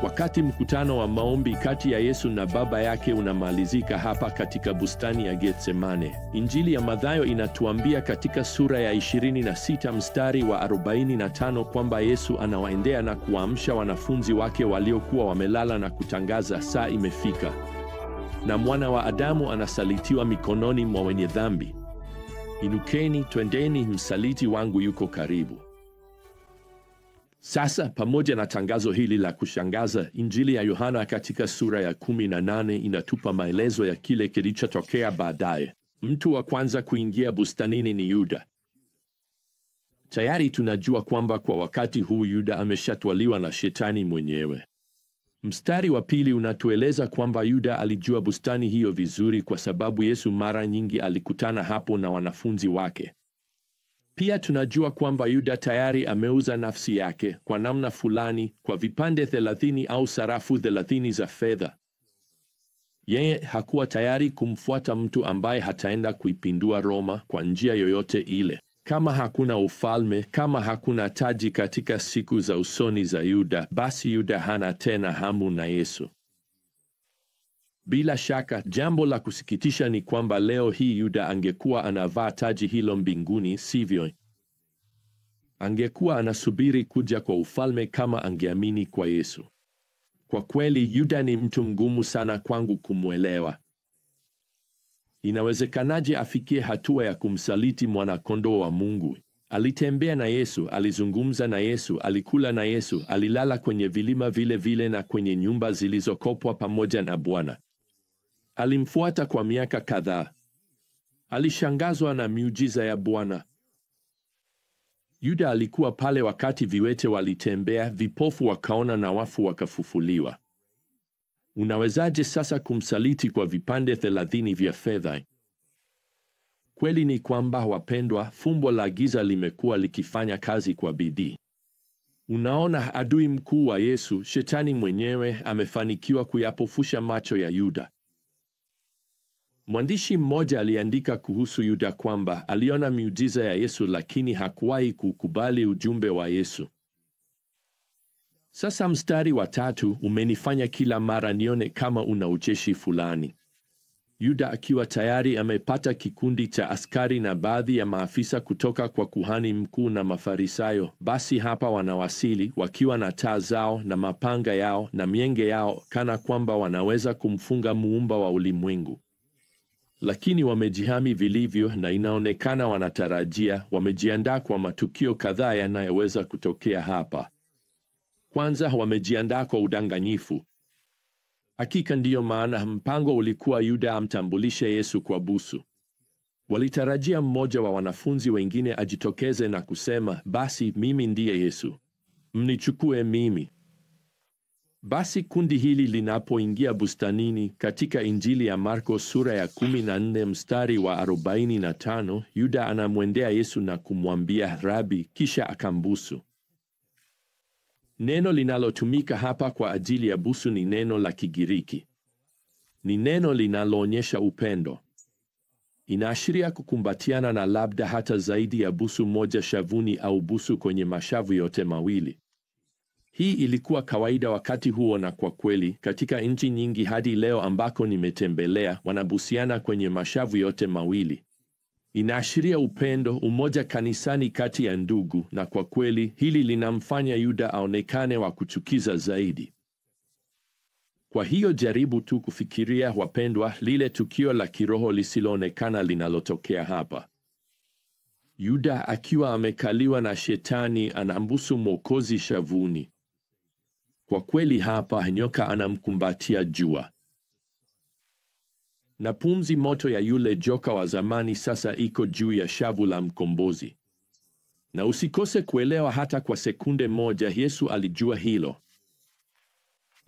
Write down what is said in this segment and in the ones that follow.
Wakati mkutano wa maombi kati ya Yesu na Baba yake unamalizika hapa katika bustani ya Getsemane, Injili ya Mathayo inatuambia katika sura ya 26 mstari wa 45 kwamba Yesu anawaendea na kuwaamsha wanafunzi wake waliokuwa wamelala na kutangaza, saa imefika na Mwana wa Adamu anasalitiwa mikononi mwa wenye dhambi. Inukeni, twendeni, msaliti wangu yuko karibu. Sasa, pamoja na tangazo hili la kushangaza, Injili ya Yohana katika sura ya 18 inatupa maelezo ya kile kilichotokea baadaye. Mtu wa kwanza kuingia bustanini ni Yuda. Tayari tunajua kwamba kwa wakati huu Yuda ameshatwaliwa na Shetani mwenyewe. Mstari wa pili unatueleza kwamba Yuda alijua bustani hiyo vizuri kwa sababu Yesu mara nyingi alikutana hapo na wanafunzi wake. Pia tunajua kwamba Yuda tayari ameuza nafsi yake kwa namna fulani kwa vipande 30 au sarafu 30 za fedha. Yeye hakuwa tayari kumfuata mtu ambaye hataenda kuipindua Roma kwa njia yoyote ile. Kama hakuna ufalme, kama hakuna taji katika siku za usoni za Yuda, basi Yuda hana tena hamu na Yesu. Bila shaka, jambo la kusikitisha ni kwamba leo hii Yuda angekuwa anavaa taji hilo mbinguni, sivyo? Angekuwa anasubiri kuja kwa ufalme kama angeamini kwa Yesu. Kwa kweli, Yuda ni mtu mgumu sana kwangu kumwelewa. Inawezekanaje afikie hatua ya kumsaliti mwana-kondoo wa Mungu? Alitembea na Yesu, alizungumza na Yesu, alikula na Yesu, alilala kwenye vilima vile vile na kwenye nyumba zilizokopwa pamoja na Bwana. Alimfuata kwa miaka kadhaa. Alishangazwa na miujiza ya Bwana. Yuda alikuwa pale wakati viwete walitembea, vipofu wakaona na wafu wakafufuliwa. Unawezaje sasa kumsaliti kwa vipande 30 vya fedha? Kweli ni kwamba, wapendwa, fumbo la giza limekuwa likifanya kazi kwa bidii. Unaona, adui mkuu wa Yesu, Shetani mwenyewe, amefanikiwa kuyapofusha macho ya Yuda. Mwandishi mmoja aliandika kuhusu Yuda kwamba aliona miujiza ya Yesu lakini hakuwahi kukubali ujumbe wa Yesu. Sasa mstari wa 3 umenifanya kila mara nione kama una ucheshi fulani. Yuda akiwa tayari amepata kikundi cha askari na baadhi ya maafisa kutoka kwa kuhani mkuu na Mafarisayo, basi hapa wanawasili wakiwa na taa zao na mapanga yao na mienge yao, kana kwamba wanaweza kumfunga muumba wa ulimwengu. Lakini wamejihami vilivyo na inaonekana wamejiandaa kwa matukio kadhaa yanayoweza kutokea hapa. Kwanza, wamejiandaa kwa udanganyifu. Hakika ndiyo maana mpango ulikuwa Yuda amtambulishe Yesu kwa busu. Walitarajia mmoja wa wanafunzi wengine ajitokeze na kusema, basi mimi ndiye Yesu, mnichukue mimi. Basi kundi hili linapoingia bustanini katika Injili ya Marko sura ya 14 mstari wa 45, Yuda anamwendea Yesu na kumwambia Rabi, kisha akambusu. Neno linalotumika hapa kwa ajili ya busu ni neno la Kigiriki. Ni neno linaloonyesha upendo. Inaashiria kukumbatiana na labda hata zaidi ya busu moja shavuni au busu kwenye mashavu yote mawili. Hii ilikuwa kawaida wakati huo, na kwa kweli katika nchi nyingi hadi leo ambako nimetembelea, wanabusiana kwenye mashavu yote mawili. Inaashiria upendo, umoja kanisani kati ya ndugu, na kwa kweli hili linamfanya Yuda aonekane wa kuchukiza zaidi. Kwa hiyo jaribu tu kufikiria, wapendwa, lile tukio la kiroho lisiloonekana linalotokea hapa. Yuda akiwa amekaliwa na Shetani anambusu Mwokozi shavuni. Kwa kweli hapa nyoka anamkumbatia jua. Na pumzi moto ya yule joka wa zamani sasa iko juu ya shavu la mkombozi. Na usikose kuelewa hata kwa sekunde moja, Yesu alijua hilo.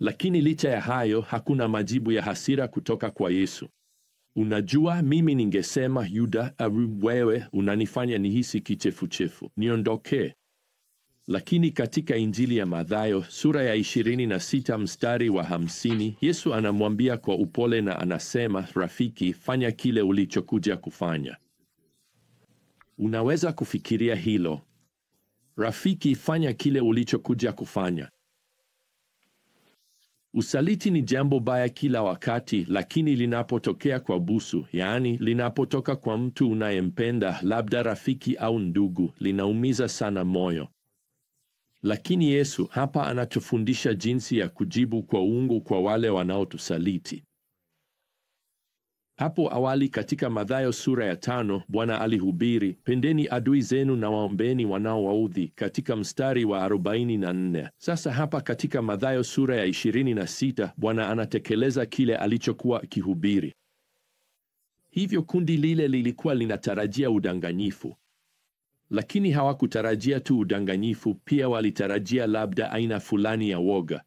Lakini licha ya hayo, hakuna majibu ya hasira kutoka kwa Yesu. Unajua, mimi ningesema, Yuda, wewe unanifanya nihisi kichefuchefu, niondoke. Lakini katika Injili ya Mathayo sura ya 26 mstari wa 50, Yesu anamwambia kwa upole na anasema, rafiki, fanya kile ulichokuja kufanya. Unaweza kufikiria hilo? Rafiki, fanya kile ulichokuja kufanya. Usaliti ni jambo baya kila wakati, lakini linapotokea kwa busu, yaani linapotoka kwa mtu unayempenda, labda rafiki au ndugu, linaumiza sana moyo. Lakini Yesu hapa anatufundisha jinsi ya kujibu kwa uungu kwa wale wanaotusaliti. Hapo awali katika Mathayo sura ya 5, Bwana alihubiri, pendeni adui zenu na waombeni wanaowaudhi, katika mstari wa 44. Sasa hapa katika Mathayo sura ya 26, Bwana anatekeleza kile alichokuwa akihubiri. Hivyo kundi lile lilikuwa linatarajia udanganyifu. Lakini hawakutarajia tu udanganyifu, pia walitarajia labda aina fulani ya woga.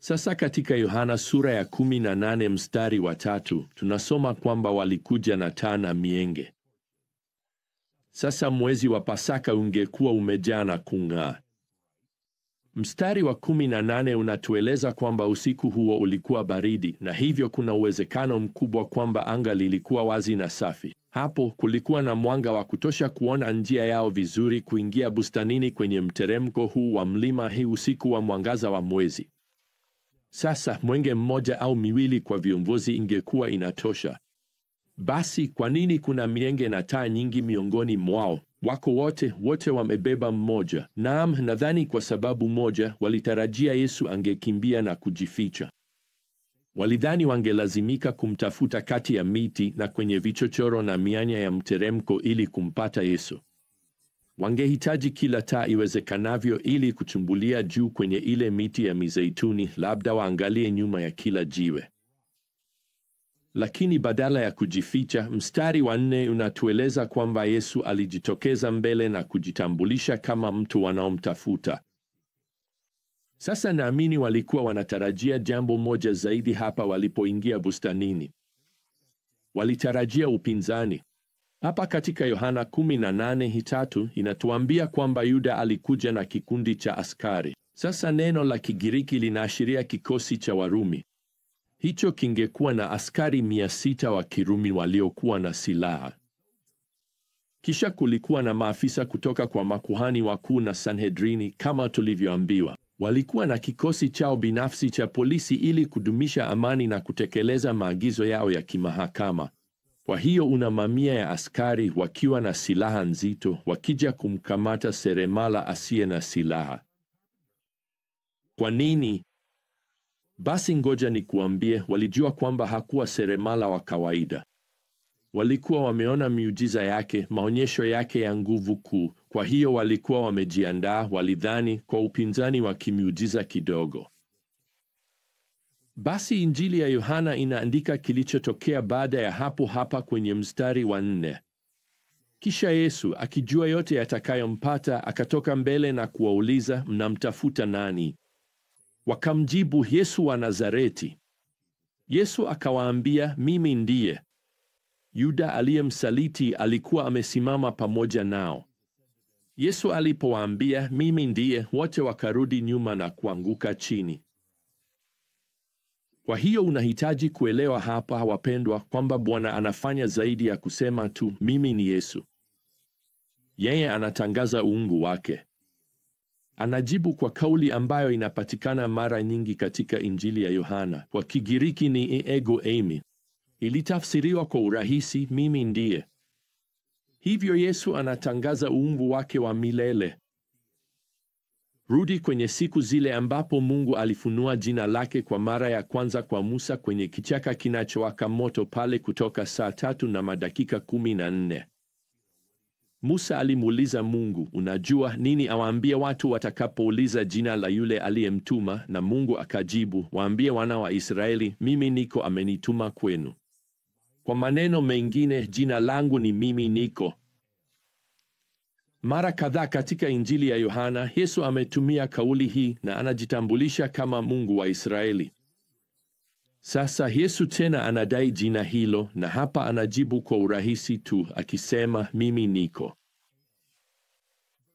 Sasa katika Yohana sura ya 18 mstari wa 3, tunasoma kwamba walikuja na taa na mienge. Sasa mwezi wa Pasaka ungekuwa umejaa na kung'aa. Mstari wa 18 unatueleza kwamba usiku huo ulikuwa baridi, na hivyo kuna uwezekano mkubwa kwamba anga lilikuwa wazi na safi. Hapo kulikuwa na mwanga wa kutosha kuona njia yao vizuri kuingia bustanini kwenye mteremko huu wa mlima hii usiku wa mwangaza wa mwezi. Sasa mwenge mmoja au miwili kwa viongozi ingekuwa inatosha. Basi kwa nini kuna mienge na taa nyingi miongoni mwao? Wako wote wamebeba mmoja. Naam, nadhani kwa sababu moja, walitarajia Yesu angekimbia na kujificha. Walidhani wangelazimika kumtafuta kati ya miti na kwenye vichochoro na mianya ya mteremko ili kumpata Yesu. Wangehitaji kila taa iwezekanavyo ili kuchumbulia juu kwenye ile miti ya mizeituni, labda waangalie nyuma ya kila jiwe. Lakini badala ya kujificha, mstari wa 4 unatueleza kwamba Yesu alijitokeza mbele na kujitambulisha kama mtu wanaomtafuta. Sasa naamini walikuwa wanatarajia jambo moja zaidi hapa walipoingia bustanini. Walitarajia upinzani. Hapa katika Yohana 18:3 inatuambia kwamba Yuda alikuja na kikundi cha askari. Sasa neno la Kigiriki linaashiria kikosi cha Warumi. Hicho kingekuwa na askari 600 wa Kirumi waliokuwa na silaha. Kisha kulikuwa na maafisa kutoka kwa makuhani wakuu na Sanhedrini kama tulivyoambiwa. Walikuwa na kikosi chao binafsi cha polisi ili kudumisha amani na kutekeleza maagizo yao ya kimahakama. Kwa hiyo una mamia ya askari wakiwa na silaha nzito wakija kumkamata seremala asiye na silaha. Kwa nini? Basi ngoja nikuambie, walijua kwamba hakuwa seremala wa kawaida. Walikuwa wameona miujiza yake, maonyesho yake ya nguvu kuu. Kwa hiyo walikuwa wamejiandaa, walidhani, kwa upinzani wa kimiujiza kidogo. Basi Injili ya Yohana inaandika kilichotokea baada ya hapo hapa kwenye mstari wa 4. Kisha Yesu, akijua yote yatakayompata, akatoka mbele na kuwauliza, mnamtafuta nani? Wakamjibu, Yesu wa Nazareti. Yesu akawaambia, mimi ndiye. Yuda aliyemsaliti alikuwa amesimama pamoja nao. Yesu alipowaambia, mimi ndiye, wote wakarudi nyuma na kuanguka chini. Kwa hiyo unahitaji kuelewa hapa, wapendwa, kwamba Bwana anafanya zaidi ya kusema tu, mimi ni Yesu. Yeye anatangaza uungu wake. Anajibu kwa kauli ambayo inapatikana mara nyingi katika Injili ya Yohana. Kwa Kigiriki ni ego eimi. Ilitafsiriwa kwa urahisi, mimi ndiye. Hivyo Yesu anatangaza uungu wake wa milele. Rudi kwenye siku zile ambapo Mungu alifunua jina lake kwa mara ya kwanza kwa Musa kwenye kichaka kinachowaka moto pale Kutoka saa 3:14. Musa alimuuliza Mungu, unajua nini awaambie watu watakapouliza jina la yule aliyemtuma? Na Mungu akajibu, waambie wana wa Israeli, mimi niko amenituma kwenu. Kwa maneno mengine, jina langu ni mimi niko. Mara kadhaa katika Injili ya Yohana, Yesu ametumia kauli hii na anajitambulisha kama Mungu wa Israeli. Sasa Yesu tena anadai jina hilo, na hapa anajibu kwa urahisi tu akisema, mimi niko.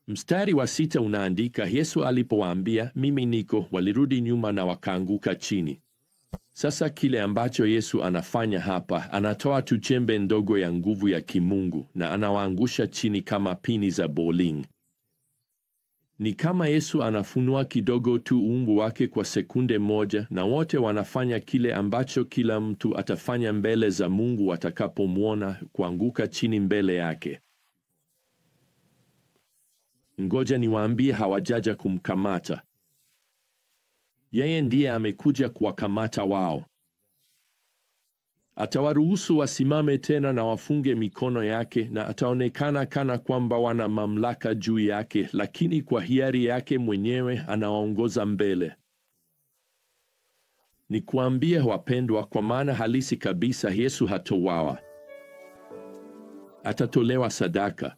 Mstari wa 6 unaandika, Yesu alipowaambia mimi niko, walirudi nyuma na wakaanguka chini. Sasa kile ambacho Yesu anafanya hapa, anatoa tu chembe ndogo ya nguvu ya kimungu na anawaangusha chini kama pini za bowling. Ni kama Yesu anafunua kidogo tu uungu wake kwa sekunde moja, na wote wanafanya kile ambacho kila mtu atafanya mbele za Mungu watakapomwona, kuanguka chini mbele yake. Ngoja niwaambie, hawajaja kumkamata yeye, ndiye amekuja kuwakamata wao. Atawaruhusu wasimame tena na wafunge mikono yake, na ataonekana kana kwamba wana mamlaka juu yake, lakini kwa hiari yake mwenyewe anawaongoza mbele. Nikuambie wapendwa, kwa maana halisi kabisa, Yesu hatauawa. Atatolewa sadaka.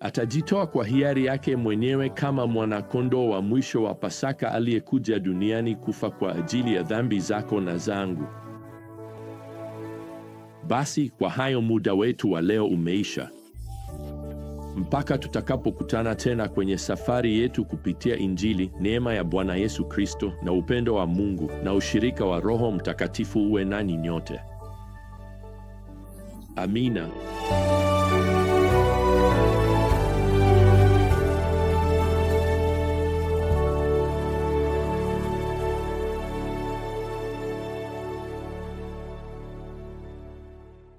Atajitoa kwa hiari yake mwenyewe kama mwana-kondoo wa mwisho wa Pasaka aliyekuja duniani kufa kwa ajili ya dhambi zako na zangu. Basi kwa hayo, muda wetu wa leo umeisha. Mpaka tutakapokutana tena kwenye safari yetu kupitia Injili, neema ya Bwana Yesu Kristo na upendo wa Mungu na ushirika wa Roho Mtakatifu uwe nanyi nyote. Amina.